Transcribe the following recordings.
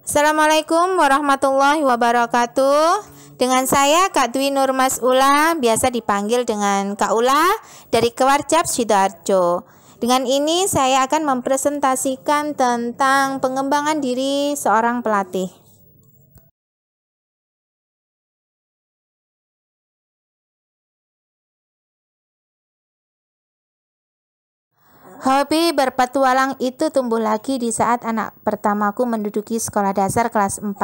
Assalamualaikum warahmatullahi wabarakatuh. Dengan saya Kak Dwi Nur Mas'ula, biasa dipanggil dengan Kak Ula dari Kewarcap Sidoarjo. Dengan ini saya akan mempresentasikan tentang pengembangan diri seorang pelatih. Hobi berpetualang itu tumbuh lagi di saat anak pertamaku menduduki sekolah dasar kelas 4.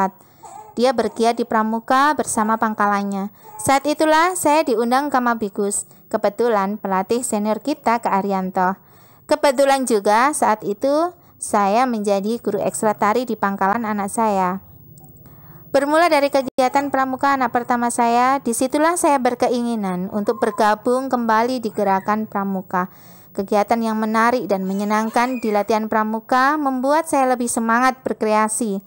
Dia bergiat di pramuka bersama pangkalannya. Saat itulah saya diundang ke Mabikus. Kebetulan pelatih senior kita Kak Arianto. Kebetulan juga saat itu saya menjadi guru ekstra tari di pangkalan anak saya. Bermula dari kegiatan pramuka anak pertama saya, disitulah saya berkeinginan untuk bergabung kembali di gerakan pramuka. Kegiatan yang menarik dan menyenangkan di latihan pramuka membuat saya lebih semangat berkreasi.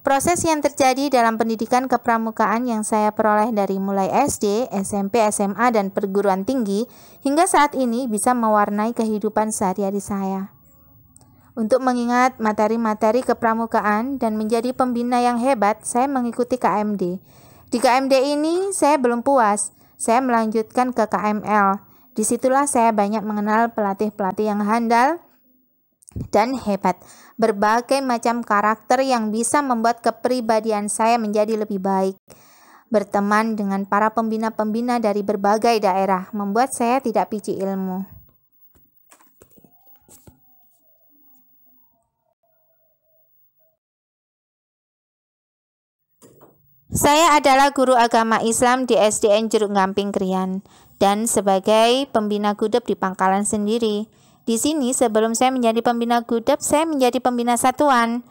Proses yang terjadi dalam pendidikan kepramukaan yang saya peroleh dari mulai SD, SMP, SMA, dan perguruan tinggi hingga saat ini bisa mewarnai kehidupan sehari-hari saya. Untuk mengingat materi-materi kepramukaan dan menjadi pembina yang hebat, saya mengikuti KMD. Di KMD ini saya belum puas, saya melanjutkan ke KML. Disitulah saya banyak mengenal pelatih-pelatih yang handal dan hebat. Berbagai macam karakter yang bisa membuat kepribadian saya menjadi lebih baik. Berteman dengan para pembina-pembina dari berbagai daerah membuat saya tidak pici ilmu. Saya adalah guru agama Islam di SDN Jeruk Gamping Krian dan sebagai pembina gudep di Pangkalan sendiri. Di sini sebelum saya menjadi pembina gudep, saya menjadi pembina satuan.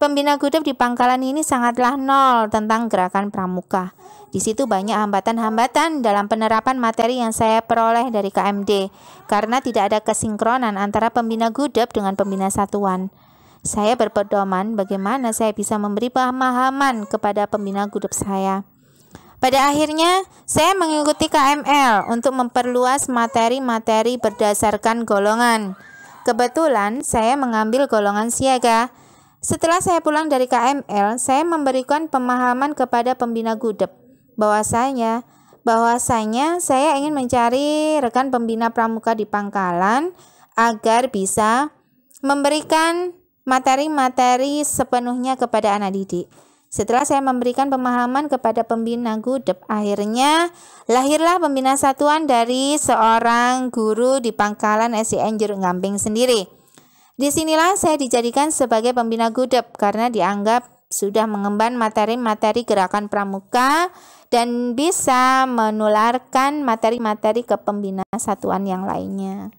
Pembina gudep di Pangkalan ini sangatlah nol tentang gerakan pramuka. Di situ banyak hambatan-hambatan dalam penerapan materi yang saya peroleh dari KMD karena tidak ada kesinkronan antara pembina gudep dengan pembina satuan. Saya berpedoman bagaimana saya bisa memberi pemahaman kepada pembina gudep saya. Pada akhirnya, saya mengikuti KML untuk memperluas materi-materi berdasarkan golongan. Kebetulan, saya mengambil golongan siaga. Setelah saya pulang dari KML, saya memberikan pemahaman kepada pembina gudep bahwasanya saya ingin mencari rekan pembina pramuka di Pangkalan agar bisa memberikan materi-materi sepenuhnya kepada anak didik. Setelah saya memberikan pemahaman kepada pembina gudep, akhirnya lahirlah pembina satuan dari seorang guru di Pangkalan SDN Jeruk Gamping sendiri. Disinilah saya dijadikan sebagai pembina gudep karena dianggap sudah mengemban materi-materi gerakan pramuka dan bisa menularkan materi-materi ke pembina satuan yang lainnya.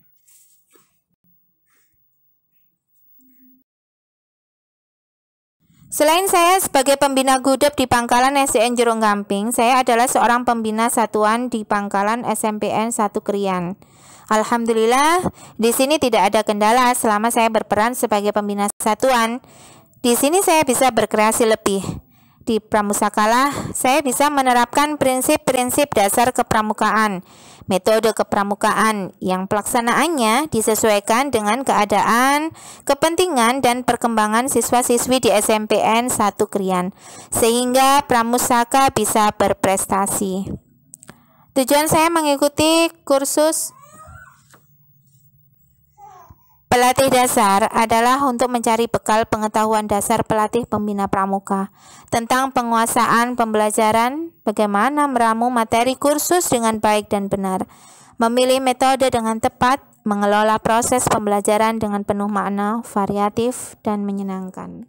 Selain saya sebagai pembina gudep di Pangkalan SDN Jeruk Gamping, saya adalah seorang pembina satuan di Pangkalan SMPN 1 Krian. Alhamdulillah, di sini tidak ada kendala selama saya berperan sebagai pembina satuan. Di sini saya bisa berkreasi lebih. Di Pramusakalah, saya bisa menerapkan prinsip-prinsip dasar kepramukaan, metode kepramukaan yang pelaksanaannya disesuaikan dengan keadaan, kepentingan, dan perkembangan siswa-siswi di SMPN 1 Krian, sehingga pramusaka bisa berprestasi. Tujuan saya mengikuti kursus pelatih dasar adalah untuk mencari bekal pengetahuan dasar pelatih pembina pramuka tentang penguasaan pembelajaran, bagaimana meramu materi kursus dengan baik dan benar, memilih metode dengan tepat, mengelola proses pembelajaran dengan penuh makna, variatif, dan menyenangkan.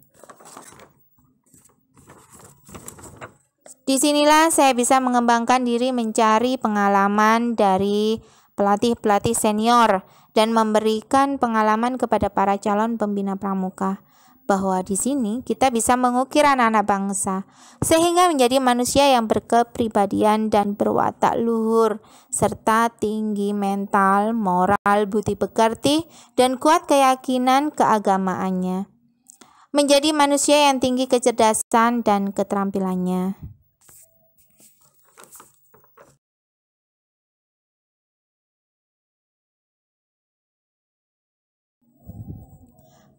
Disinilah saya bisa mengembangkan diri mencari pengalaman dari pelatih-pelatih senior dan memberikan pengalaman kepada para calon pembina pramuka bahwa di sini kita bisa mengukir anak-anak bangsa sehingga menjadi manusia yang berkepribadian dan berwatak luhur serta tinggi mental, moral, budi pekerti, dan kuat keyakinan keagamaannya. Menjadi manusia yang tinggi kecerdasan dan keterampilannya.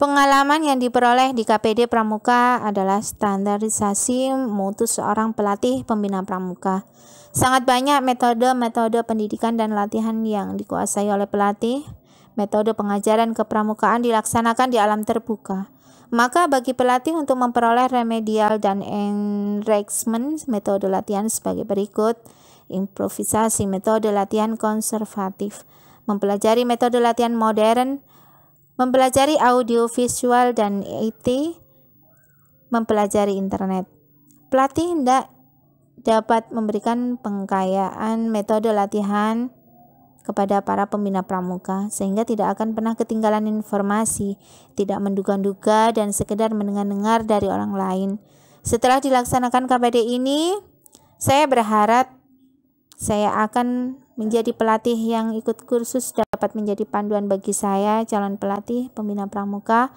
Pengalaman yang diperoleh di KPD Pramuka adalah standarisasi mutu seorang pelatih pembina pramuka. Sangat banyak metode-metode pendidikan dan latihan yang dikuasai oleh pelatih. Metode pengajaran kepramukaan dilaksanakan di alam terbuka. Maka bagi pelatih untuk memperoleh remedial dan enrichment metode latihan sebagai berikut. Improvisasi metode latihan konservatif. Mempelajari metode latihan modern. Mempelajari audio visual dan IT, mempelajari internet. Pelatih hendak dapat memberikan pengkayaan metode latihan kepada para pembina pramuka sehingga tidak akan pernah ketinggalan informasi, tidak menduga-duga dan sekedar mendengar-dengar dari orang lain. Setelah dilaksanakan KPD ini, saya berharap saya akan menjadi pelatih yang ikut kursus dapat menjadi panduan bagi saya, calon pelatih pembina pramuka,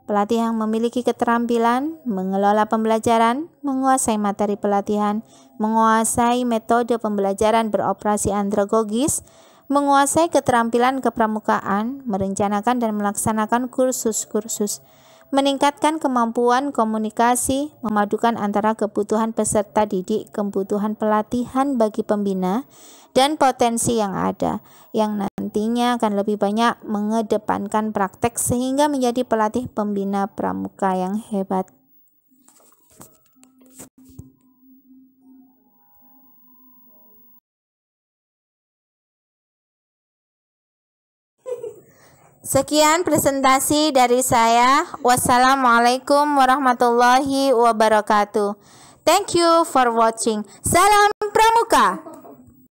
pelatih yang memiliki keterampilan mengelola pembelajaran, menguasai materi pelatihan, menguasai metode pembelajaran beroperasi andragogis, menguasai keterampilan kepramukaan, merencanakan dan melaksanakan kursus-kursus, meningkatkan kemampuan komunikasi, memadukan antara kebutuhan peserta didik, kebutuhan pelatihan bagi pembina, dan potensi yang ada, yang nantinya akan lebih banyak mengedepankan praktek sehingga menjadi pelatih pembina pramuka yang hebat. Sekian presentasi dari saya. Wassalamualaikum warahmatullahi wabarakatuh. Thank you for watching. Salam Pramuka.